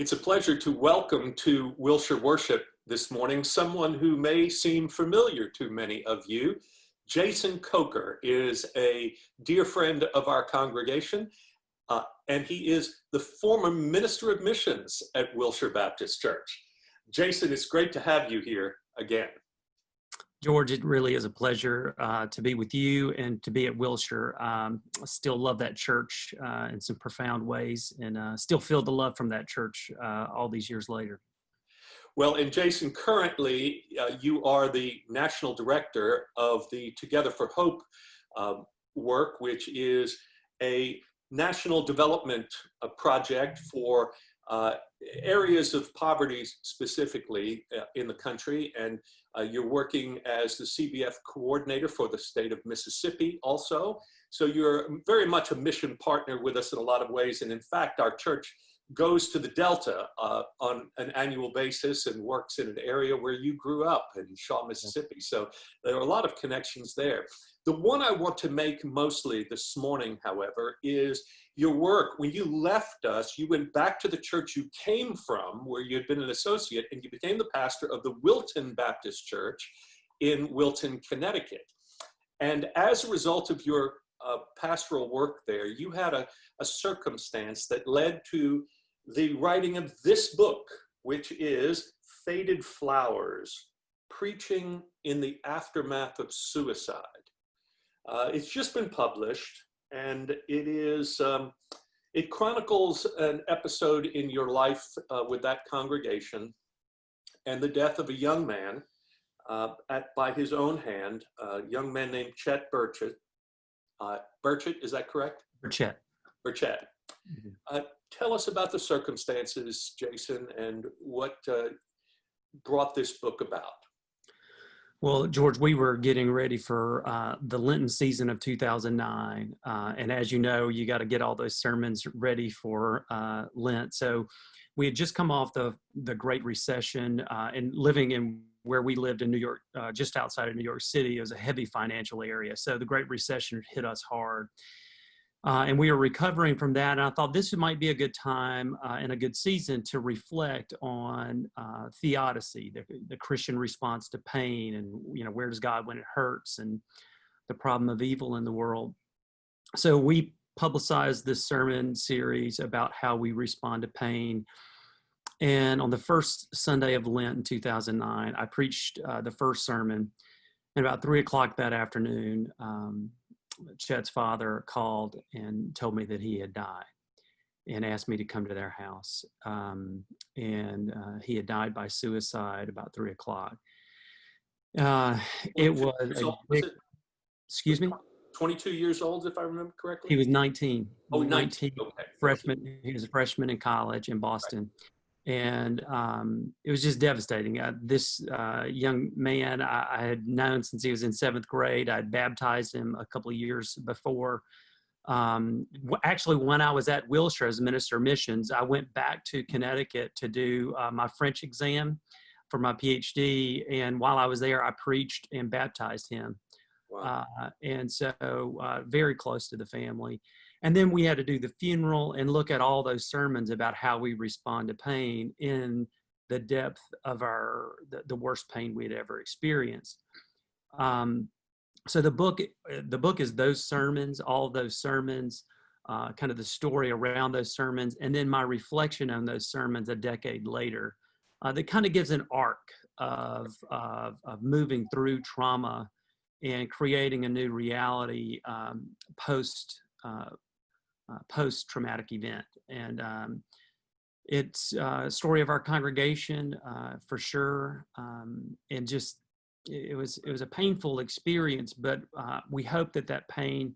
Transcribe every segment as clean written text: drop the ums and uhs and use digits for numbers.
It's a pleasure to welcome to Wilshire Worship this morning someone who may seem familiar to many of you. Jason Coker is a dear friend of our congregation, and he is the former Minister of Missions at Wilshire Baptist Church. Jason, it's great to have you here again. George, it really is a pleasure to be with you and to be at Wilshire. I still love that church in some profound ways, and still feel the love from that church all these years later. Well, and Jason, currently you are the National Director of the Together for Hope work, which is a national development project for areas of poverty specifically in the country, and you're working as the CBF coordinator for the state of Mississippi also. So you're very much a mission partner with us in a lot of ways, and in fact our church goes to the Delta on an annual basis and works in an area where you grew up in Shaw, Mississippi. So there are a lot of connections there. The one I want to make mostly this morning, however, is your work. When you left us, you went back to the church you came from, where you had been an associate, and you became the pastor of the Wilton Baptist Church in Wilton, Connecticut. And as a result of your pastoral work there, you had a circumstance that led to the writing of this book, which is Faded Flowers, Preaching in the Aftermath of Suicide. It's just been published, and it chronicles an episode in your life with that congregation and the death of a young man by his own hand, a young man named Chet Burchett. Burchett, is that correct? Burchett. Burchett. Mm-hmm. Tell us about the circumstances, Jason, and what brought this book about. Well, George, we were getting ready for the Lenten season of 2009. And as you know, you got to get all those sermons ready for Lent. So we had just come off the Great Recession and living in where we lived in New York, just outside of New York City. It was a heavy financial area. So the Great Recession hit us hard. And we were recovering from that. And I thought this might be a good time and a good season to reflect on theodicy, the Christian response to pain, and where does God when it hurts, and the problem of evil in the world. So we publicized this sermon series about how we respond to pain. And on the first Sunday of Lent in 2009, I preached the first sermon. And about 3:00 that afternoon, Chet's father called and told me that he had died and asked me to come to their house. And he had died by suicide about 3:00. It was, excuse me? 22 years old, if I remember correctly? He was 19. Oh, 19. Okay. Freshman. He was a freshman in college in Boston. Right. And it was just devastating. This young man I had known since he was in 7th grade. I'd baptized him a couple of years before. Actually, when I was at Wilshire as Minister of Missions, I went back to Connecticut to do my French exam for my PhD. And while I was there, I preached and baptized him. Wow. And so very close to the family. And then we had to do the funeral and look at all those sermons about how we respond to pain in the depth of the worst pain we'd ever experienced. So the book is those sermons, all of those sermons, kind of the story around those sermons, and then my reflection on those sermons a decade later. That kind of gives an arc of moving through trauma and creating a new reality post-traumatic event. And it's a story of our congregation for sure. And just, it was a painful experience, but we hope that pain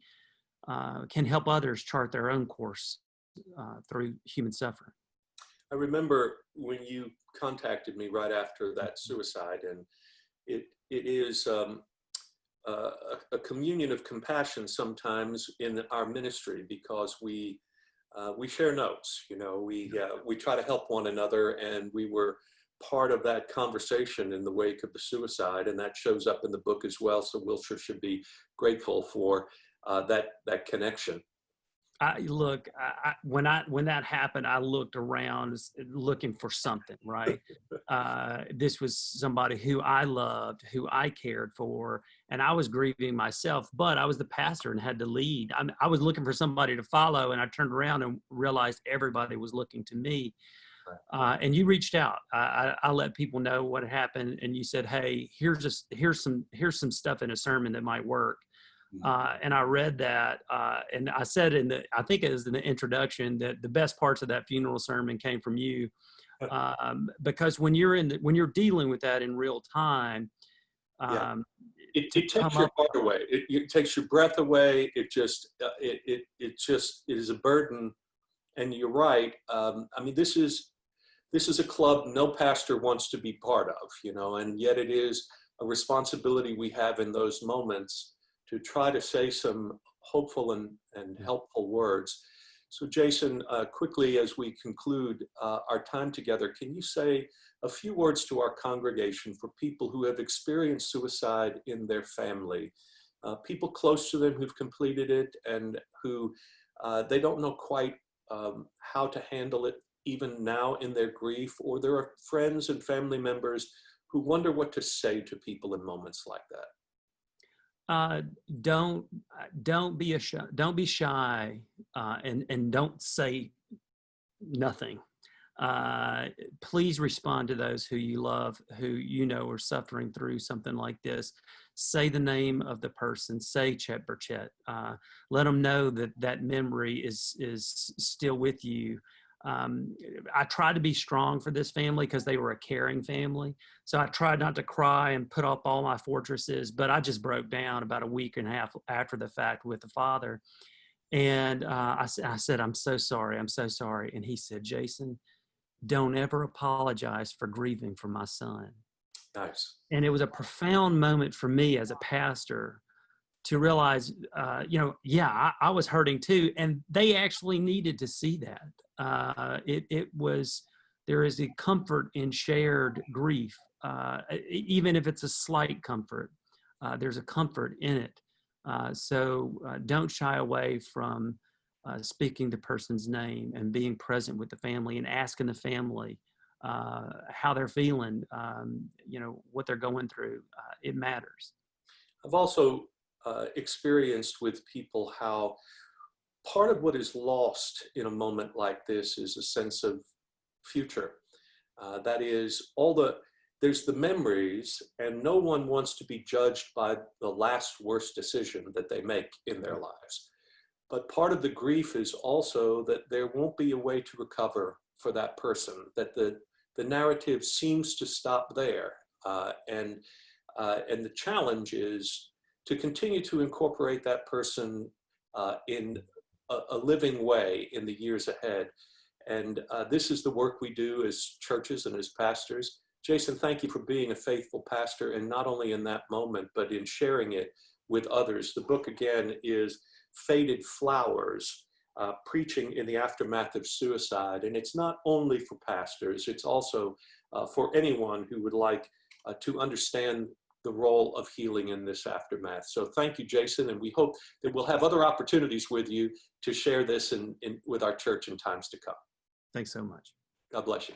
can help others chart their own course through human suffering. I remember when you contacted me right after that suicide, and it is a communion of compassion sometimes in our ministry, because we share notes. We try to help one another, and we were part of that conversation in the wake of the suicide, and that shows up in the book as well. So Wilshire should be grateful for that connection. When that happened, I looked around looking for something, right? This was somebody who I loved, who I cared for, and I was grieving myself, but I was the pastor and had to lead. I was looking for somebody to follow, and I turned around and realized everybody was looking to me. And you reached out. I let people know what happened, and you said, "Hey, here's some stuff in a sermon that might work." And I read that, and I said I think it was in the introduction, that the best parts of that funeral sermon came from you, because when you're dealing with that in real time, Yeah. It to takes come your up. heart away. It takes your breath away. It just is a burden. And you're right. I mean, this is a club no pastor wants to be part of, and yet it is a responsibility we have in those moments to try to say some hopeful and helpful words. So Jason, quickly as we conclude our time together, can you say a few words to our congregation for people who have experienced suicide in their family, people close to them who've completed it and who they don't know quite how to handle it even now in their grief, or there are friends and family members who wonder what to say to people in moments like that? Don't be shy, and don't say nothing. Please respond to those who you love, who you know are suffering through something like this. Say the name of the person. Say Chet Burchett. Let them know that memory is still with you. I tried to be strong for this family because they were a caring family. So I tried not to cry and put up all my fortresses, but I just broke down about a week and a half after the fact with the father. And I said, "I'm so sorry. I'm so sorry." And he said, "Jason, don't ever apologize for grieving for my son." Nice. And it was a profound moment for me as a pastor to realize, I was hurting too. And they actually needed to see that. There is a comfort in shared grief, even if it's a slight comfort. There's a comfort in it. So don't shy away from speaking the person's name and being present with the family and asking the family how they're feeling, what they're going through. It matters. I've also experienced with people how part of what is lost in a moment like this is a sense of future. That is, there's the memories, and no one wants to be judged by the last worst decision that they make in their lives. But part of the grief is also that there won't be a way to recover for that person, that the narrative seems to stop there. And the challenge is to continue to incorporate that person in a living way in the years ahead. And this is the work we do as churches and as pastors. Jason, thank you for being a faithful pastor, and not only in that moment, but in sharing it with others. The book, again, is Faded Flowers, Preaching in the Aftermath of Suicide. And it's not only for pastors, it's also for anyone who would like to understand the role of healing in this aftermath. So thank you, Jason, and we hope that we'll have other opportunities with you to share this with our church in times to come. Thanks so much. God bless you.